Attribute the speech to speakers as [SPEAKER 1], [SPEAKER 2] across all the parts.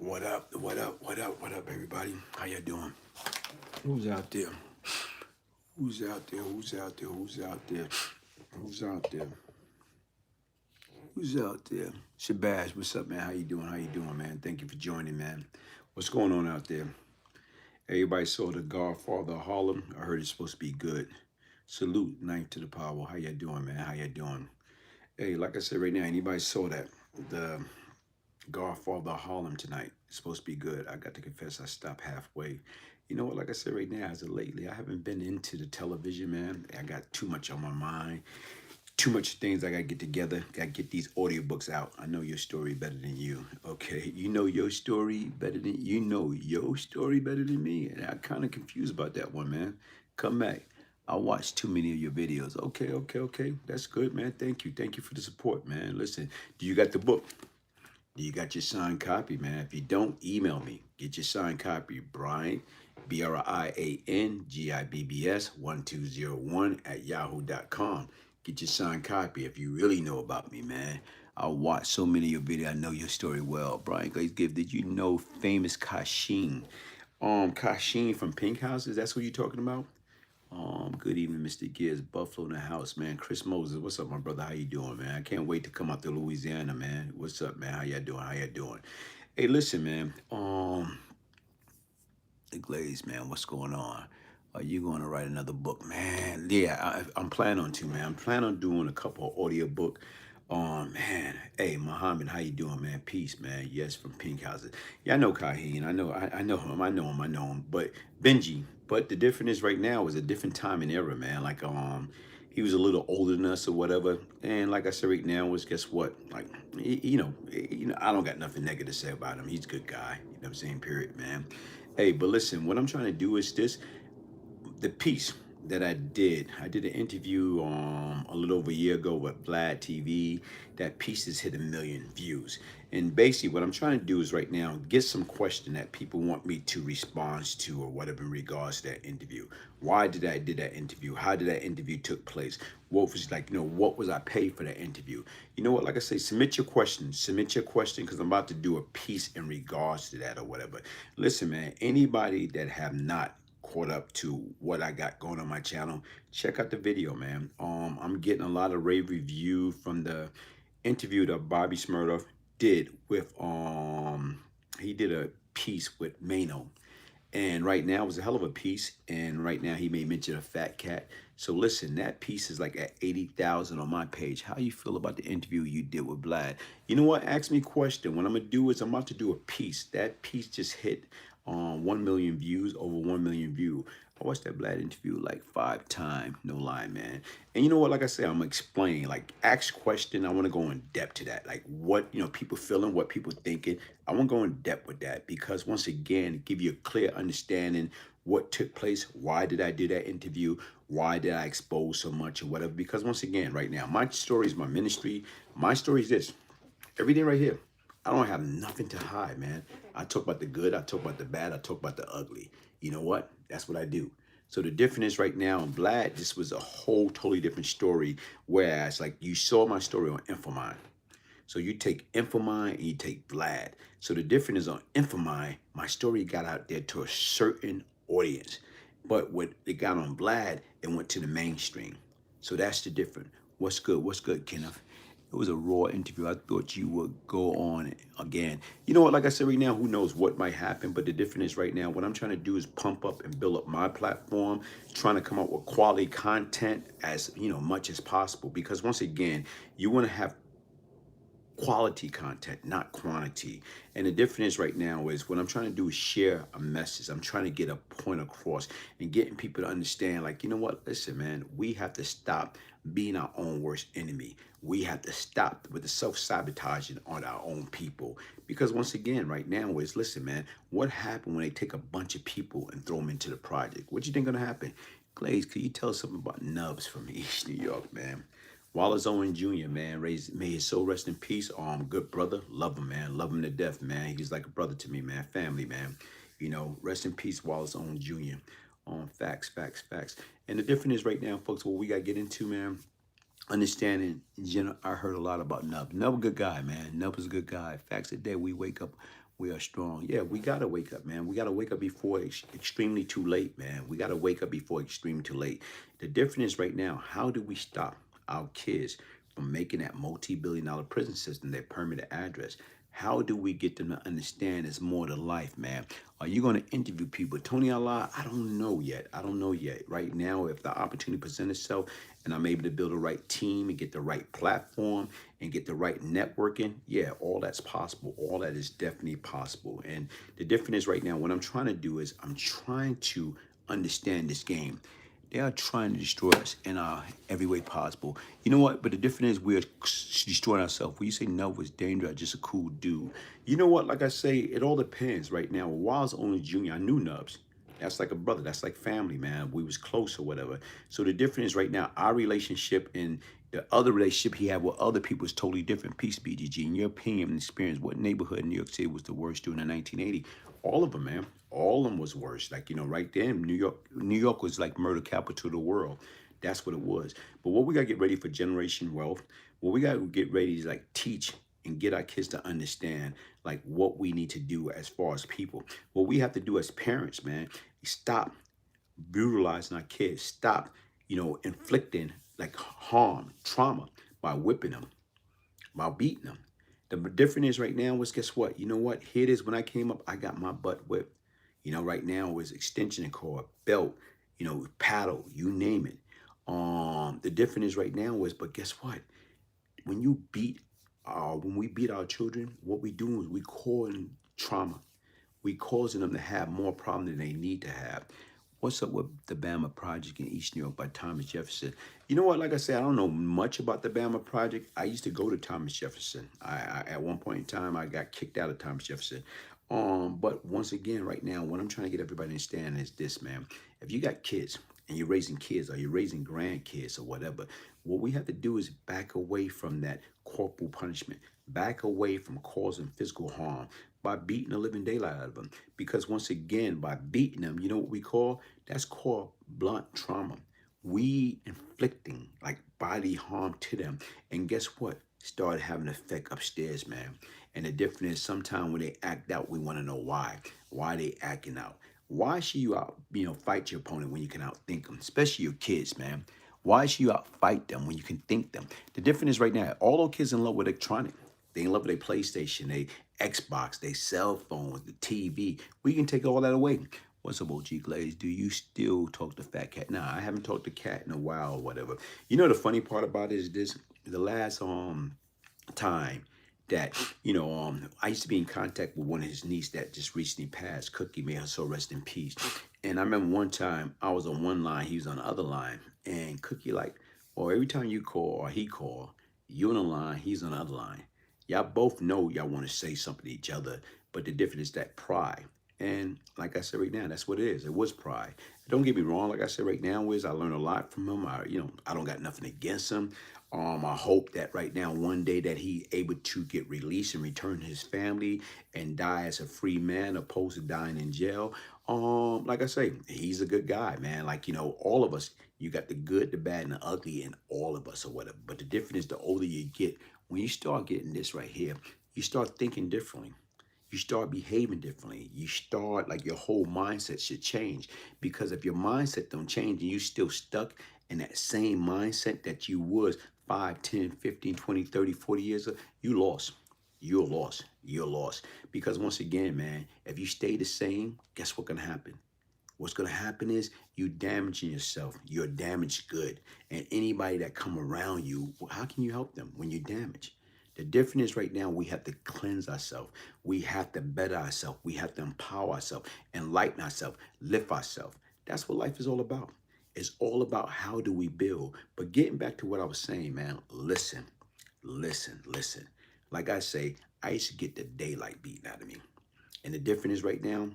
[SPEAKER 1] What up? What up? What up? What up, everybody? How you doing? Who's out there? Who's out there? Who's out there? Who's out there? Who's out there? Who's out there? Shabazz, what's up, man? How you doing? How you doing, man? Thank you for joining, man. What's going on out there? Everybody saw The Godfather of Harlem. I heard it's supposed to be good. Salute, ninth to the power. How you doing, man? How you doing? Hey, like I said right now, anybody saw that? The Godfather of Harlem tonight. It's supposed to be good. I got to confess, I stopped halfway. You know what? Like I said right now, as of lately, I haven't been into the television, man. I got too much on my mind, too much things I got to get together. Got to get these audiobooks out. I know your story better than you. Okay, you know your story better than me, and I'm kind of confused about that one, man. Come back. I watched too many of your videos. Okay. That's good, man. Thank you for the support, man. Listen, do you got the book? You got your signed copy, man. If you don't, email me. Get your signed copy. Brian, BRIANGIBBS 1201 at yahoo.com. Get your signed copy if you really know about me, man. I watched so many of your videos. I know your story well. Brian Glaze Gibbs, did you know famous Kashin? Kashin from Pink Houses, that's what you're talking about? Good evening, Mr. Gibbs, Buffalo in the house, man. Chris Moses, what's up, my brother? How you doing, man? I can't wait to come out to Louisiana, man. What's up, man? How you doing? How you doing? Hey, listen, man. The Glaze, man. What's going on? Are you going to write another book, man? Yeah, I'm planning on to, man. I'm planning on doing a couple of audio book. Man. Hey, Muhammad, how you doing, man? Peace, man. Yes, from Pink Houses. Yeah, I know Kaheen. I know him. I know him. But Benji. But the difference is right now is a different time and era, man. Like, he was a little older than us or whatever. And like I said, right now is guess what? Like, I don't got nothing negative to say about him. He's a good guy. You know what I'm saying? Period, man. Hey, but listen, what I'm trying to do is this the piece that I did an interview a little over a year ago with Vlad TV. That piece has hit 1 million views. And basically what I'm trying to do is right now get some question that people want me to respond to or whatever in regards to that interview. Why did I did that interview? How did that interview took place? What was like, what was I paid for that interview? You know what, like I say, submit your question because I'm about to do a piece in regards to that or whatever. Listen, man, anybody that have not caught up to what I got going on my channel, check out the video, man. I'm getting a lot of rave review from the interview that Bobby Smurdoff did with he did a piece with Mano. And right now it was a hell of a piece. And right now he made mention of Fat Cat. So listen, that piece is like at 80,000 on my page. How you feel about the interview you did with Vlad? You know what? Ask me a question. What I'm gonna do is I'm about to do a piece. That piece just hit 1 million views, over 1 million views. I watched that Vlad interview like 5 times, no lie, man. And you know what? Like I said, I'm gonna explain. Like, ask question. I want to go in depth to that. Like, what people feeling, what people thinking. I want to go in depth with that because once again, give you a clear understanding what took place. Why did I do that interview? Why did I expose so much or whatever? Because once again, right now, my story is my ministry. My story is this. Everything right here. I don't have nothing to hide, man. I talk about the good, I talk about the bad, I talk about the ugly. You know what? That's what I do. So the difference is right now in Vlad, this was a whole totally different story. Whereas like you saw my story on Infomine. So you take Infomine and you take Vlad. So the difference is on Infomine, my story got out there to a certain audience. But when it got on Vlad, it went to the mainstream. So that's the difference. What's good? What's good, Kenneth? It was a raw interview. I thought you would go on again. You know what? Like I said right now, who knows what might happen. But the difference is right now, what I'm trying to do is pump up and build up my platform, trying to come up with quality content as much as possible. Because once again, you want to have quality content, not quantity. And the difference right now is what I'm trying to do is share a message. I'm trying to get a point across and getting people to understand, like, you know what? Listen, man, we have to stop being our own worst enemy. We have to stop with the self-sabotaging on our own people. Because once again, right now is, listen, man, what happened when they take a bunch of people and throw them into the project? What you think gonna happen? Glaze, could you tell us something about Nubs from East New York, man? Wallace Owen Jr., man, may his soul rest in peace. Good brother, love him, man, love him to death, man. He's like a brother to me, man, family, man. Rest in peace, Wallace Owen Jr. Facts. And the difference is right now, folks, what we got to get into, man, understanding, I heard a lot about Nub. Nub a good guy, man. Nub is a good guy. Facts of the day, we wake up We are strong. Yeah, we gotta wake up, man. We gotta wake up before it's extremely too late, man. We gotta wake up before extremely too late. The difference is right now, how do we stop our kids from making that multi-billion-dollar prison system their permanent address? How do we get them to understand it's more to life, man? Are you going to interview people? Tony Allah, I don't know yet. I don't know yet. Right now, if the opportunity presents itself and I'm able to build the right team and get the right platform and get the right networking, yeah, all that's possible. All that is definitely possible. And the difference is right now, what I'm trying to do is I'm trying to understand this game. They are trying to destroy us in every way possible. You know what? But the difference is we're destroying ourselves. When you say no was dangerous, just a cool dude. You know what? Like I say, it all depends right now. While I was only junior, I knew Nubs. That's like a brother. That's like family, man. We was close or whatever. So the difference is right now, our relationship and the other relationship he had with other people is totally different. Peace, BGG. In your opinion and experience, what neighborhood in New York City was the worst during the 1980? All of them, man. All of them was worse. Like, right then, New York was like murder capital of the world. That's what it was. But what we got to get ready for generation wealth, what we got to get ready is like teach and get our kids to understand like what we need to do as far as people. What we have to do as parents, man, stop brutalizing our kids. Stop, inflicting like harm, trauma by whipping them, by beating them. The difference is right now was guess what? You know what? Here it is. When I came up, I got my butt whipped. Right now was extension cord, belt, paddle, you name it. The difference is right now is, but guess what? When you beat, when we beat our children, what we do is we causing trauma. We causing them to have more problem than they need to have. What's up with the Bama Project in East New York by Thomas Jefferson? You know what? Like I said, I don't know much about the Bama Project. I used to go to Thomas Jefferson. I at one point in time I got kicked out of Thomas Jefferson. But once again, right now, what I'm trying to get everybody to understand is this, man. If you got kids and you're raising kids or you're raising grandkids or whatever, what we have to do is back away from that corporal punishment, back away from causing physical harm by beating the living daylight out of them. Because once again, by beating them, you know what we call? That's called blunt trauma. We inflicting like body harm to them. And guess what? Started having an effect upstairs, man. And the difference is sometimes when they act out, we want to know why. Why they acting out? Why should you out, fight your opponent when you can outthink them, especially your kids, man? Why should you outfight them when you can think them? The difference is right now, all those kids in love with electronic. They in love with their PlayStation, they Xbox, they cell phones, the TV. We can take all that away. What's up, OG Glaze? Do you still talk to Fat Cat? Nah, I haven't talked to Cat in a while or whatever. You know the funny part about it is this: the last time that I used to be in contact with one of his niece that just recently passed, Cookie, may her soul rest in peace. And I remember one time I was on one line, he was on the other line, and Cookie like, well, every time you call or he call, you on the line, he's on the other line. Y'all both know y'all want to say something to each other, but the difference is that pride. And like I said right now, that's what it is. It was pride. Don't get me wrong. Like I said right now, I learned a lot from him. I don't got nothing against him. I hope that right now, one day that he able to get released and return to his family and die as a free man, opposed to dying in jail. Like I say, he's a good guy, man. Like, all of us, you got the good, the bad, and the ugly in all of us or whatever. But the difference is the older you get, when you start getting this right here, you start thinking differently. You start behaving differently. You start like your whole mindset should change, because if your mindset don't change and you still stuck in that same mindset that you was 5, 10, 15, 20, 30, 40 years ago, you lost. You're lost. You're lost. Because once again, man, if you stay the same, guess what's gonna happen? What's going to happen is you damaging yourself. You're damaged good. And anybody that come around you, well, how can you help them when you're damaged? The difference is right now we have to cleanse ourselves. We have to better ourselves. We have to empower ourselves, enlighten ourselves, lift ourselves. That's what life is all about. It's all about how do we build. But getting back to what I was saying, man, listen, listen, listen. Like I say, I used to get the daylight beaten out of me. And the difference is right now,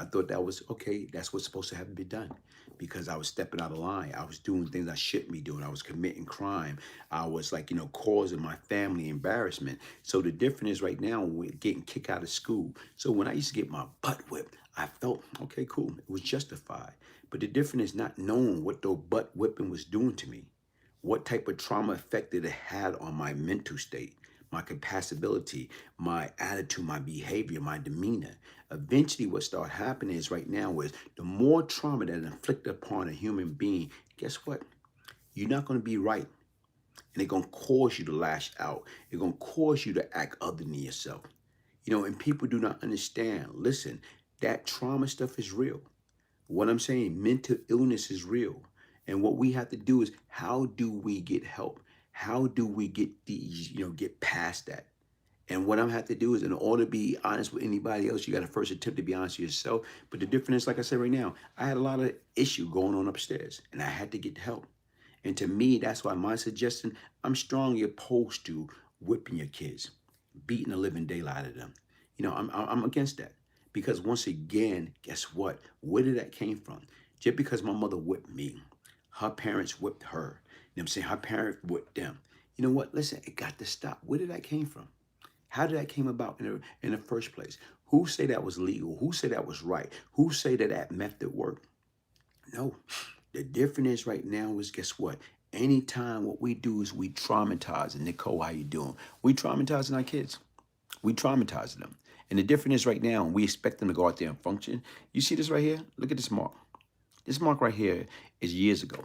[SPEAKER 1] I thought that was okay. That's what's supposed to have been done, because I was stepping out of line. I was doing things I shouldn't be doing. I was committing crime. I was like, causing my family embarrassment. So the difference is right now, we're getting kicked out of school. So when I used to get my butt whipped, I felt, okay, cool. It was justified. But the difference is not knowing what the butt whipping was doing to me, what type of trauma effect it had on my mental state, my capacity, my attitude, my behavior, my demeanor. Eventually, what start happening is right now is the more trauma that is inflicted upon a human being, guess what? You're not going to be right. And it's going to cause you to lash out. It's going to cause you to act other than yourself. And people do not understand. Listen, that trauma stuff is real. What I'm saying, mental illness is real. And what we have to do is, how do we get help? How do we get these, get past that? And what I'm have to do is, in order to be honest with anybody else, you got to first attempt to be honest with yourself. But the difference is, like I said right now, I had a lot of issue going on upstairs, and I had to get help. And to me, that's why my suggestion, I'm strongly opposed to whipping your kids, beating the living daylight out of them. I'm against that. Because once again, guess what? Where did that came from? Just because my mother whipped me, her parents whipped her. You know what I'm saying? Her parents whipped them. You know what? Listen, it got to stop. Where did that came from? How did that came about in the first place? Who say that was legal? Who say that was right? Who say that that method worked? No. The difference is right now is, guess what? Anytime what we do is we traumatize. And Nicole, how you doing? We traumatizing our kids. We traumatizing them. And the difference is right now, we expect them to go out there and function. You see this right here? Look at this mark. This mark right here is years ago.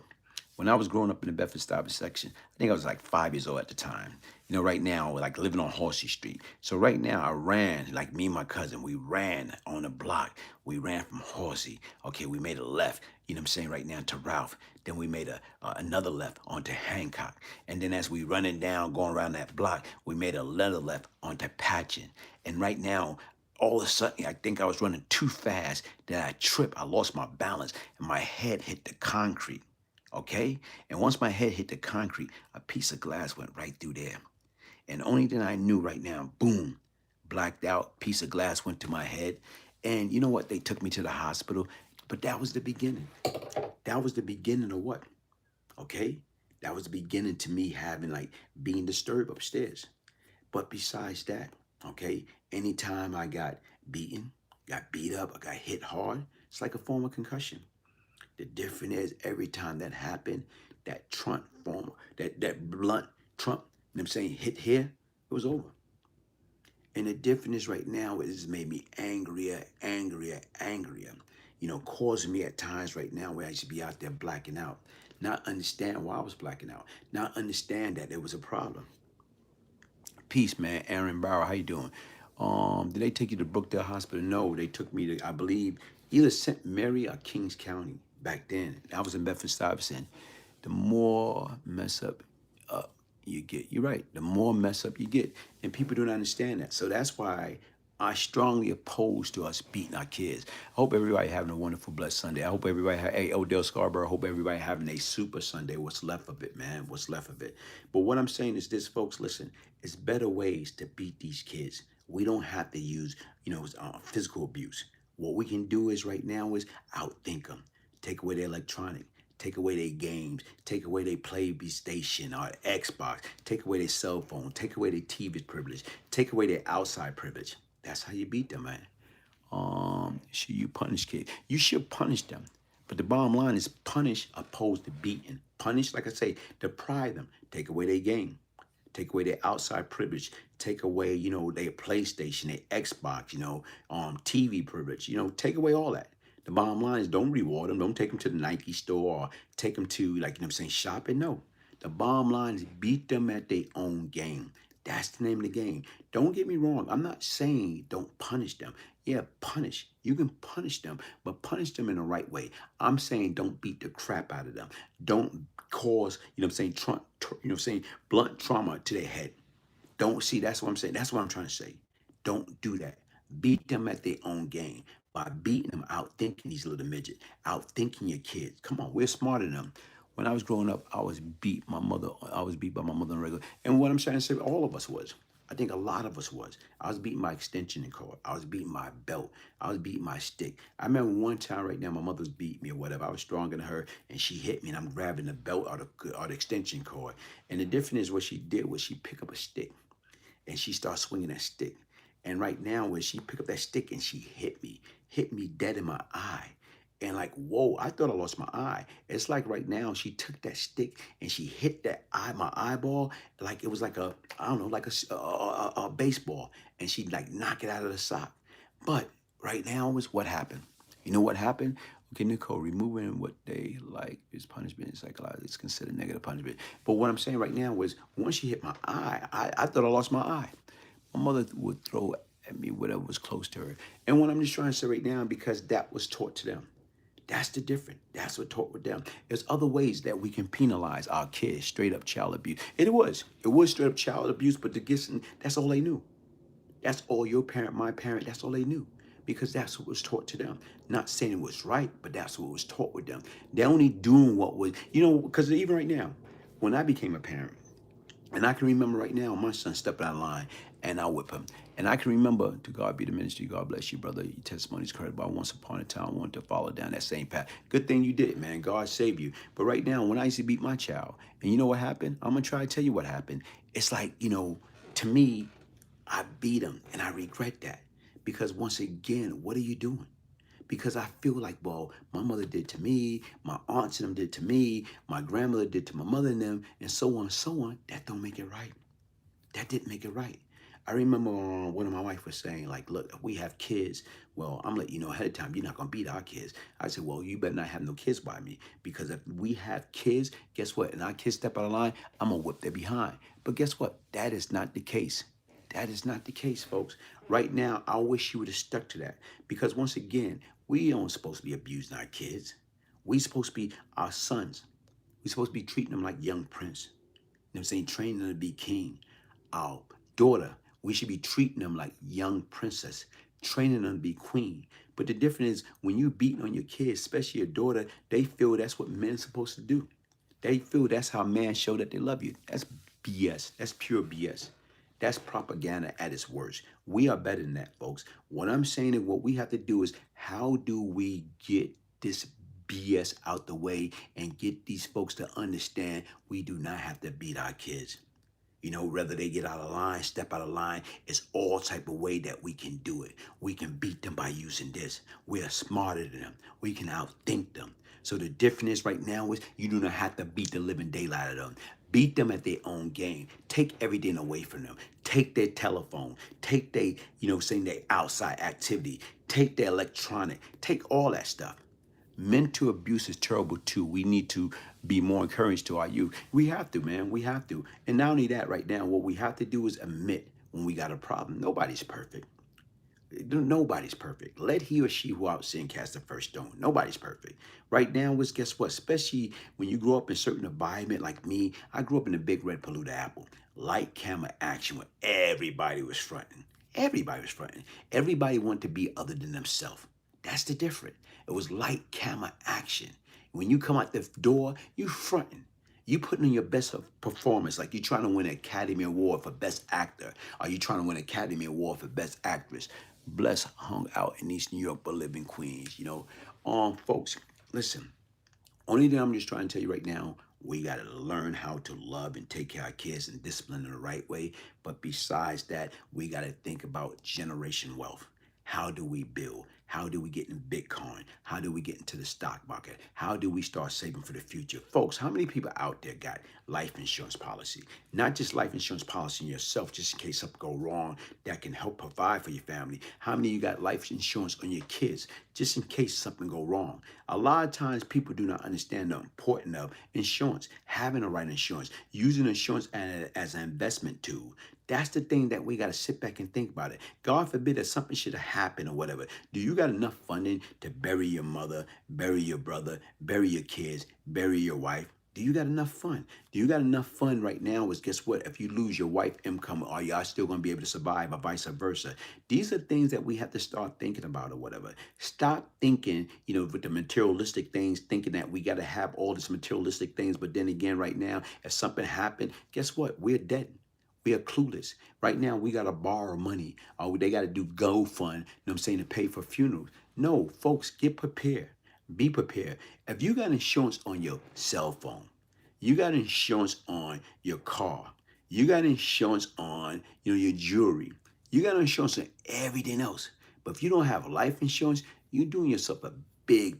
[SPEAKER 1] When I was growing up in the Bedford-Stuyvesant section, I think I was like 5 years old at the time. Right now, we're like living on Horsey Street. So right now, I ran, like me and my cousin, we ran on the block. We ran from Horsey. Okay, we made a left, you know what I'm saying, right now to Ralph. Then we made another left onto Hancock. And then as we running down, going around that block, we made another left onto Patchen. And right now, all of a sudden, I think I was running too fast. Then I tripped, I lost my balance, and my head hit the concrete. Okay? And once my head hit the concrete, a piece of glass went right through there. And the only thing I knew right now, boom, blacked out, piece of glass went to my head. And you know what? They took me to the hospital. But that was the beginning. That was the beginning of what? Okay? That was the beginning to me having like being disturbed upstairs. But besides that, okay, anytime I got beaten, got beat up, I got hit hard, it's like a form of concussion. The difference is every time that happened, that Trump form, that blunt Trump, you know what I'm saying, hit here, it was over. And the difference is right now, it has made me angrier, angrier, angrier. Causing me at times right now where I should be out there blacking out. Not understand why I was blacking out. Not understand that there was a problem. Peace, man. Aaron Bauer, how you doing? Did they take you to Brookdale Hospital? No, they took me to, I believe, either St. Mary or Kings County back then. I was in Bedford-Stuyvesant. The more mess up you get, you're right, the more mess up you get. And people don't understand that. So that's why I strongly oppose to us beating our kids. I hope everybody having a wonderful, blessed Sunday. I hope everybody, hey, Odell Scarborough, I hope everybody having a super Sunday. What's left of it, man? What's left of it? But what I'm saying is this, folks, listen, it's better ways to beat these kids. We don't have to use, physical abuse. What we can do is right now is outthink them, take away their electronic, take away their games, take away their PlayStation or Xbox, take away their cell phone, take away their TV privilege, take away their outside privilege. That's how you beat them, man. Should you punish kids? You should punish them. But the bottom line is punish opposed to beating. Punish, like I say, deprive them, take away their game, take away their outside privilege, take away, their PlayStation, their Xbox, TV privilege, take away all that. The bottom line is don't reward them. Don't take them to the Nike store or take them to, shopping. No. The bottom line is beat them at their own game. That's the name of the game. Don't get me wrong. I'm not saying don't punish them. Yeah, punish. You can punish them, but punish them in the right way. I'm saying don't beat the crap out of them. Don't cause, blunt trauma to their head. Don't see, that's what I'm saying. That's what I'm trying to say. Don't do that. Beat them at their own game by beating them, out thinking these little midgets, out thinking your kids. Come on, we're smarter than them. When I was growing up, I was beat by my mother on a regular. And what I'm trying to say, all of us was. I think a lot of us was. I was beating my extension cord. I was beating my belt. I was beating my stick. I remember one time right now, my mother was beating me or whatever. I was stronger than her, and she hit me, and I'm grabbing the belt or the extension cord. And the difference is what she did was she picked up a stick, and she started swinging that stick. And right now, when she picked up that stick and she hit me dead in my eye. And like, whoa, I thought I lost my eye. It's like right now, she took that stick and she hit that my eyeball, like it was like I don't know, like a baseball. And she like knock it out of the sock. But right now was what happened. You know what happened? Okay, Nicole, removing what they like is punishment. It's like it's considered negative punishment. But what I'm saying right now was once she hit my eye, I thought I lost my eye. My mother would throw at me whatever was close to her. And what I'm just trying to say right now, because that was taught to them. That's the difference. That's what taught with them. There's other ways that we can penalize our kids, straight up child abuse. It was straight up child abuse, but the gifts, that's all they knew. That's all your parent, my parent, that's all they knew. Because that's what was taught to them. Not saying it was right, but that's what was taught with them. They're only doing what was, because even right now, when I became a parent, and I can remember right now my son stepping out of line and I whip him. And I can remember, to God be the ministry, God bless you, brother. Your testimony is credible. Once upon a time, I wanted to follow down that same path. Good thing you did, man. God save you. But right now, when I used to beat my child, and you know what happened? I'm going to try to tell you what happened. It's like, to me, I beat him and I regret that. Because once again, what are you doing? Because I feel like, well, my mother did to me, my aunts and them did to me, my grandmother did to my mother and them, and so on and so on. That don't make it right. That didn't make it right. I remember one of my wife was saying, like, look, if we have kids, well, I'm letting you know ahead of time, you're not going to beat our kids. I said, well, you better not have no kids by me. Because if we have kids, guess what? And our kids step out of line, I'm going to whip their behind. But guess what? That is not the case. That is not the case, folks. Right now, I wish you would have stuck to that. Because once again, we aren't supposed to be abusing our kids. We supposed to be our sons. We supposed to be treating them like young prince. You know what I'm saying? Training them to be king. Our daughter, we should be treating them like young princess, training them to be queen. But the difference is when you beating on your kids, especially your daughter, they feel that's what men's supposed to do. They feel that's how men show that they love you. That's BS. That's pure BS. That's propaganda at its worst. We are better than that, folks. What I'm saying is what we have to do is how do we get this BS out the way and get these folks to understand we do not have to beat our kids. Whether they get out of line, step out of line, it's all type of way that we can do it. We can beat them by using this. We are smarter than them. We can outthink them. So the difference right now is you do not have to beat the living daylight out of them. Beat them at their own game. Take everything away from them. Take their telephone. Take their, saying their outside activity. Take their electronic. Take all that stuff. Mental abuse is terrible too. We need to be more encouraged to our youth. We have to, man. We have to. And not only that, right now, what we have to do is admit when we got a problem. Nobody's perfect. Nobody's perfect. Let he or she who out sin cast the first stone. Nobody's perfect. Right now is guess what? Especially when you grow up in certain environment like me. I grew up in the big red polluted apple. Light camera action when everybody was fronting. Everybody was fronting. Everybody wanted to be other than themselves. That's the difference. It was light camera action. When you come out the door, you fronting. You putting in your best performance, like you're trying to win an Academy Award for Best Actor, or you trying to win an Academy Award for Best Actress. Bless hung out in East New York, but live in Queens. Folks, listen. Only thing I'm just trying to tell you right now, we got to learn how to love and take care of our kids and discipline in the right way. But besides that, we got to think about generation wealth. How do we build? How do we get in Bitcoin? How do we get into the stock market? How do we start saving for the future? Folks, how many people out there got life insurance policy? Not just life insurance policy in yourself, just in case something go wrong that can help provide for your family. How many of you got life insurance on your kids, just in case something go wrong? A lot of times people do not understand the importance of insurance, having the right insurance, using insurance as an investment tool. That's the thing that we got to sit back and think about it. God forbid that something should have happened or whatever. Do you got enough funding to bury your mother, bury your brother, bury your kids, bury your wife? Do you got enough fun? Do you got enough fun right now? Is guess what? If you lose your wife income, are y'all still going to be able to survive or vice versa? These are things that we have to start thinking about or whatever. Stop thinking, with the materialistic things, thinking that we got to have all these materialistic things. But then again, right now, if something happened, guess what? We're dead. We are clueless. Right now, we got to borrow money. Or they got to do GoFund, to pay for funerals. No, folks, get prepared. Be prepared. If you got insurance on your cell phone, you got insurance on your car, you got insurance on, your jewelry, you got insurance on everything else. But if you don't have life insurance, you're doing yourself a big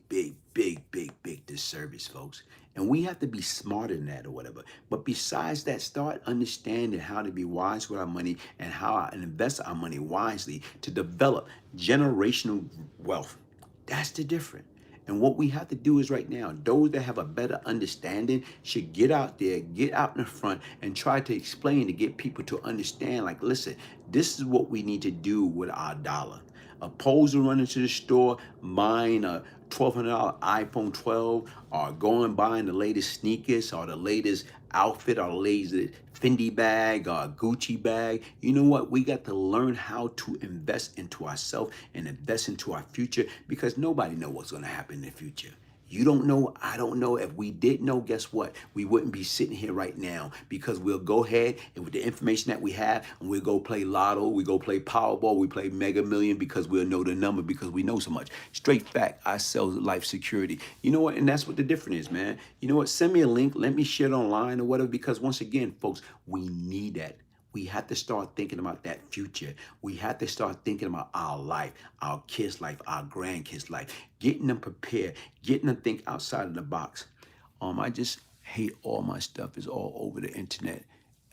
[SPEAKER 1] disservice, folks. And we have to be smarter than that or whatever. But besides that, start understanding how to be wise with our money and how to invest our money wisely to develop generational wealth. That's the difference. And what we have to do is right now, those that have a better understanding should get out there, get out in the front, and try to explain to get people to understand like, listen, this is what we need to do with our dollar. Opposed to running to the store, buying a $1,200 iPhone 12, or going buying the latest sneakers, or the latest outfit, or the latest Fendi bag, or Gucci bag. You know what? We got to learn how to invest into ourselves and invest into our future, because nobody knows what's going to happen in the future. You don't know, I don't know. If we did know, guess what? We wouldn't be sitting here right now, because we'll go ahead and with the information that we have, and we'll go play Lotto, we go play Powerball, we play Mega Million, because we'll know the number, because we know so much. Straight fact, I sell life security. You know what? And that's what the difference is, man. You know what? Send me a link. Let me share it online or whatever, because once again, folks, we need that. We have to start thinking about that future. We have to start thinking about our life, our kids' life, our grandkids' life, getting them prepared, getting them think outside of the box. I just hate all my stuff is all over the internet.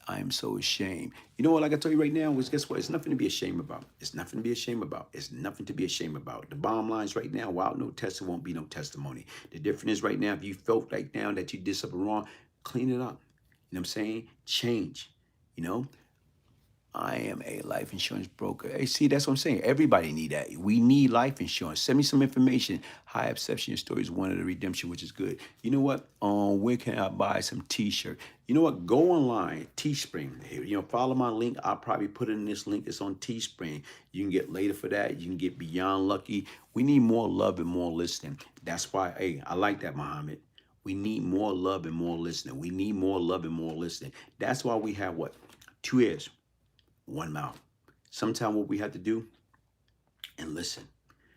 [SPEAKER 1] I am so ashamed. You know what? Like I tell you right now, is guess what? It's nothing to be ashamed about. It's nothing to be ashamed about. It's nothing to be ashamed about. The bottom line is right now, without no test, there won't be no testimony. The difference is right now, if you felt like now that you did something wrong, clean it up. You know what I'm saying? Change. You know, I am a life insurance broker. Hey, see, that's what I'm saying. Everybody need that. We need life insurance. Send me some information. High Obsession Stories, one of the redemption, which is good. You know what? Where can I buy some T-shirt? You know what? Go online, Teespring. You know, follow my link. I'll probably put it in this link. It's on Teespring. You can get later for that. You can get Beyond Lucky. We need more love and more listening. That's why, hey, I like that, Muhammad. We need more love and more listening. We need more love and more listening. That's why we have what? 2 ears, one mouth. Sometimes what we have to do and listen.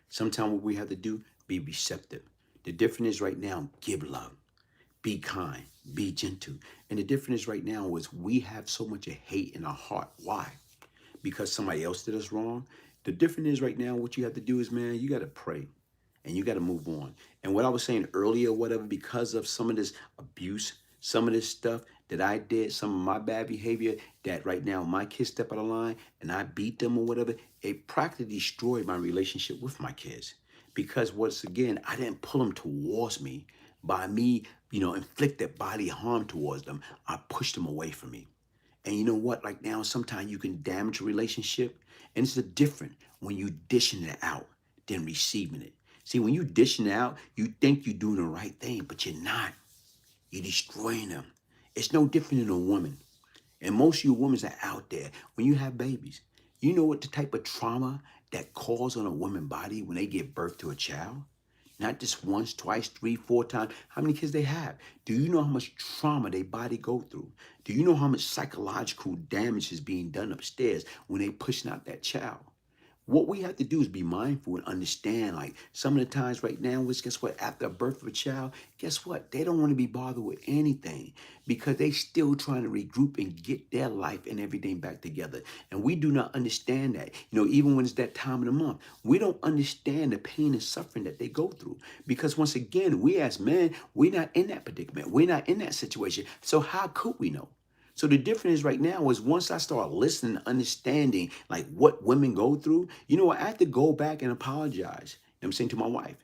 [SPEAKER 1] Sometimes what we have to do, be receptive. The difference is right now, give love, be kind, be gentle. And the difference is right now is we have so much of hate in our heart. Why? Because somebody else did us wrong. The difference is right now, what you have to do is, man, you got to pray and you got to move on. And what I was saying earlier, whatever, because of some of this abuse, some of this stuff that I did, some of my bad behavior, that right now my kids step out of line and I beat them or whatever, it practically destroyed my relationship with my kids. Because once again, I didn't pull them towards me by me, inflicted body harm towards them. I pushed them away from me. And you know what? Like now, sometimes you can damage a relationship. And it's a different when you dishing it out than receiving it. See, when you dishing it out, you think you're doing the right thing, but you're not. You're destroying them. It's no different than a woman. And most of you women that are out there, when you have babies, you know what the type of trauma that calls on a woman's body when they give birth to a child? Not just once, twice, three, four times. How many kids they have? Do you know how much trauma their body go through? Do you know how much psychological damage is being done upstairs when they pushing out that child? What we have to do is be mindful and understand, like some of the times right now is, guess what, after a birth of a child, guess what? They don't want to be bothered with anything because they still trying to regroup and get their life and everything back together. And we do not understand that. Even when it's that time of the month, we don't understand the pain and suffering that they go through. Because once again, we as men, we're not in that predicament. We're not in that situation. So how could we know? So the difference is right now is once I start listening, understanding like what women go through, I have to go back and apologize. I'm saying to my wife.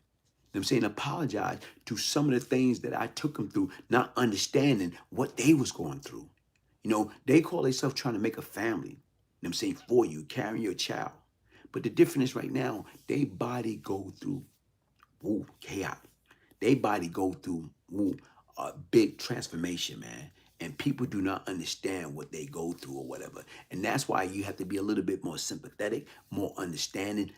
[SPEAKER 1] I'm saying apologize to some of the things that I took them through, not understanding what they was going through. They call themselves trying to make a family. I'm saying for you, carrying your child. But the difference is right now, they body go through chaos. They body go through a big transformation, man. And people do not understand what they go through or whatever. And that's why you have to be a little bit more sympathetic, more understanding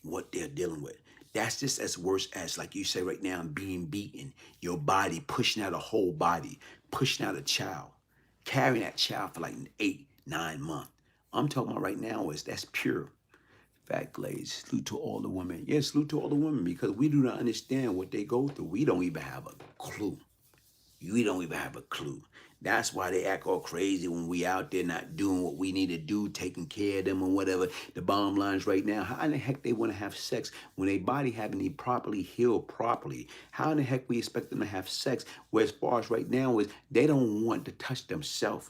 [SPEAKER 1] what they're dealing with. That's just as worse as, like you say right now, being beaten, your body pushing out a whole body, pushing out a child, carrying that child for like 8, 9 months. I'm talking about right now is that's pure. Fat Glaze, salute to all the women. Yes, salute to all the women because we do not understand what they go through. We don't even have a clue. You don't even have a clue. That's why they act all crazy when we out there not doing what we need to do, taking care of them or whatever. The bottom line is right now, how in the heck they want to have sex when their body haven't even properly healed properly? How in the heck we expect them to have sex where as far as right now is they don't want to touch themselves?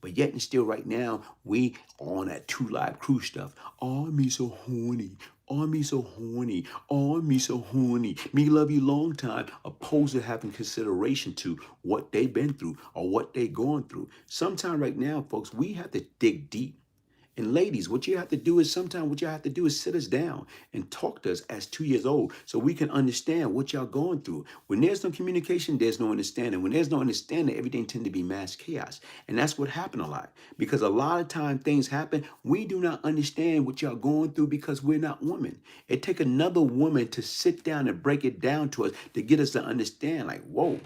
[SPEAKER 1] But yet and still right now, we on that Two Live Crew stuff. Oh, me so horny. Oh, me so horny. Oh, me so horny. Me love you long time, opposed to having consideration to what they've been through or what they going through. Sometime right now, folks, we have to dig deep. And ladies, what you have to do is sometimes what you have to do is sit us down and talk to us as 2 years old so we can understand what y'all going through. When there's no communication, there's no understanding. When there's no understanding, everything tend to be mass chaos. And that's what happened a lot. Because a lot of time things happen, we do not understand what y'all going through because we're not women. It take another woman to sit down and break it down to us to get us to understand, like, whoa.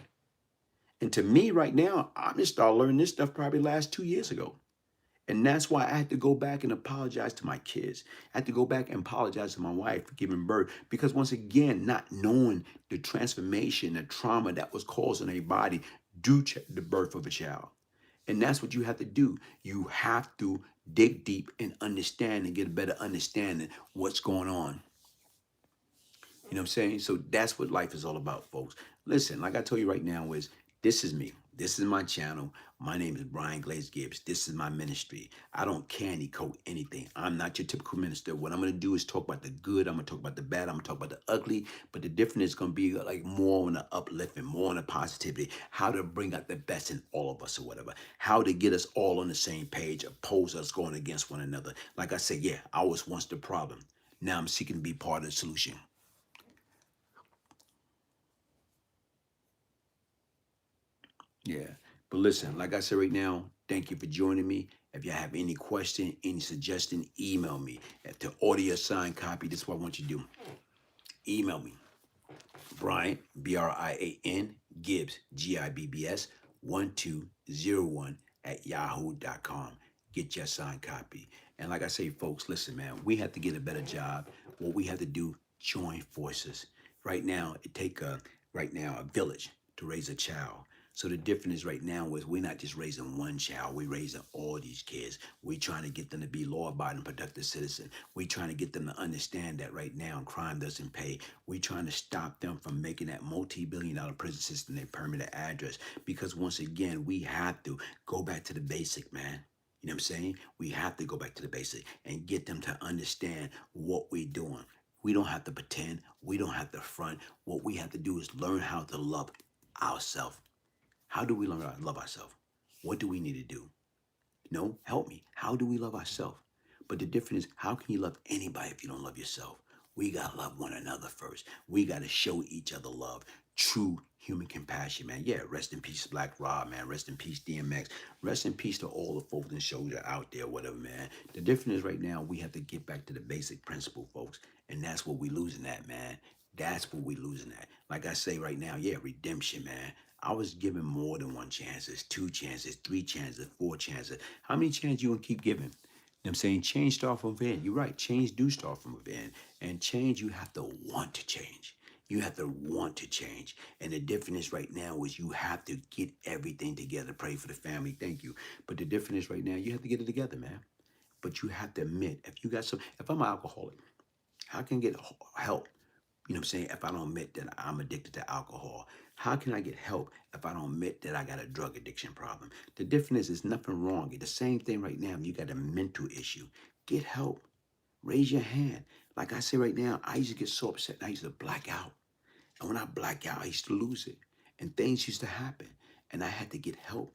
[SPEAKER 1] And to me right now, I just started learning this stuff probably last 2 years ago. And that's why I had to go back and apologize to my kids. I had to go back and apologize to my wife for giving birth because once again, not knowing the transformation, the trauma that was caused in a body due to the birth of a child. And that's what you have to do. You have to dig deep and understand and get a better understanding what's going on. You know what I'm saying? So that's what life is all about, folks. Listen, like I told you right now, is this is me. This is my channel. My name is Brian Glaze Gibbs. This is my ministry. I don't candy coat anything. I'm not your typical minister. What I'm gonna do is talk about the good. I'm gonna talk about the bad. I'm gonna talk about the ugly. But the difference is gonna be like more on the uplifting, more on the positivity. How to bring out the best in all of us or whatever. How to get us all on the same page, opposed to us going against one another. Like I said, yeah, I was once the problem. Now I'm seeking to be part of the solution. Yeah. But listen, like I said right now, thank you for joining me. If you have any question, any suggestion, email me. If to order your signed copy, this is what I want you to do. Email me. Brian, Brian, Gibbs, Gibbs, 1201 at yahoo.com. Get your signed copy. And like I say, folks, listen, man, we have to get a better job. What we have to do, join forces. Right now, it take a village to raise a child. So the difference is right now is we're not just raising one child, we're raising all these kids. We're trying to get them to be law-abiding, productive citizens. We're trying to get them to understand that right now crime doesn't pay. We're trying to stop them from making that multi-billion-dollar prison system their permanent address. Because once again, we have to go back to the basic, man. You know what I'm saying? We have to go back to the basic and get them to understand what we're doing. We don't have to pretend. We don't have to front. What we have to do is learn how to love ourselves. How do we learn how to love ourselves? What do we need to do? No, help me. How do we love ourselves? But the difference is, how can you love anybody if you don't love yourself? We got to love one another first. We got to show each other love. True human compassion, man. Yeah, rest in peace, Black Rob, man. Rest in peace, DMX. Rest in peace to all the folks and shows that are out there, whatever, man. The difference is right now, we have to get back to the basic principle, folks. And that's what we losing at, man. That's what we losing at. Like I say right now, yeah, redemption, man. I was given more than one chances, two chances, three chances, four chances. How many chances you gonna keep giving? You know what I'm saying? Change start from within. You're right. Change do start from within. And change, you have to want to change. You have to want to change. And the difference right now is you have to get everything together. Pray for the family. Thank you. But the difference right now, you have to get it together, man. But you have to admit, if I'm an alcoholic, how can I get help? You know what I'm saying? If I don't admit that I'm addicted to alcohol, how can I get help if I don't admit that I got a drug addiction problem? The difference is nothing wrong. It's the same thing right now. If you got a mental issue, get help. Raise your hand. Like I say right now, I used to get so upset and I used to black out. And when I black out, I used to lose it. And things used to happen. And I had to get help.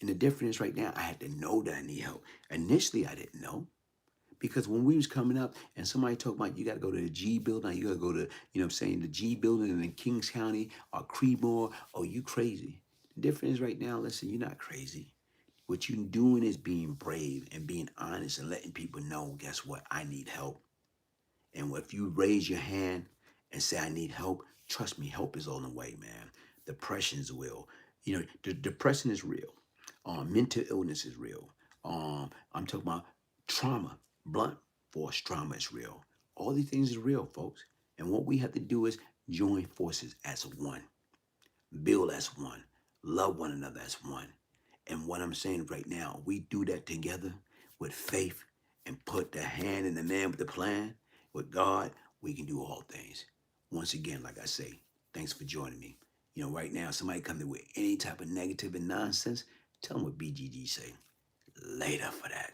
[SPEAKER 1] And the difference right now, I had to know that I need help. Initially, I didn't know. Because when we was coming up and somebody talked about you got to go to the G building, you got to go to, you know what I'm saying, the G building in Kings County or Creedmoor, oh, you crazy. The difference right now, listen, you're not crazy. What you're doing is being brave and being honest and letting people know, guess what, I need help. And if you raise your hand and say, I need help, trust me, help is on the way, man. Depression is real. You know, the depression is real. Mental illness is real. I'm talking about trauma, blunt force trauma is real. All these things is real, folks. And what we have to do is join forces as one, build as one. love one another as one. And what I'm saying right now, we do that together with faith and put the hand in the man with the plan, with God, we can do all things. Once again, like I say, thanks for joining me. You know, right now, somebody come in with any type of negative and nonsense, tell them what BGG say. Later for that.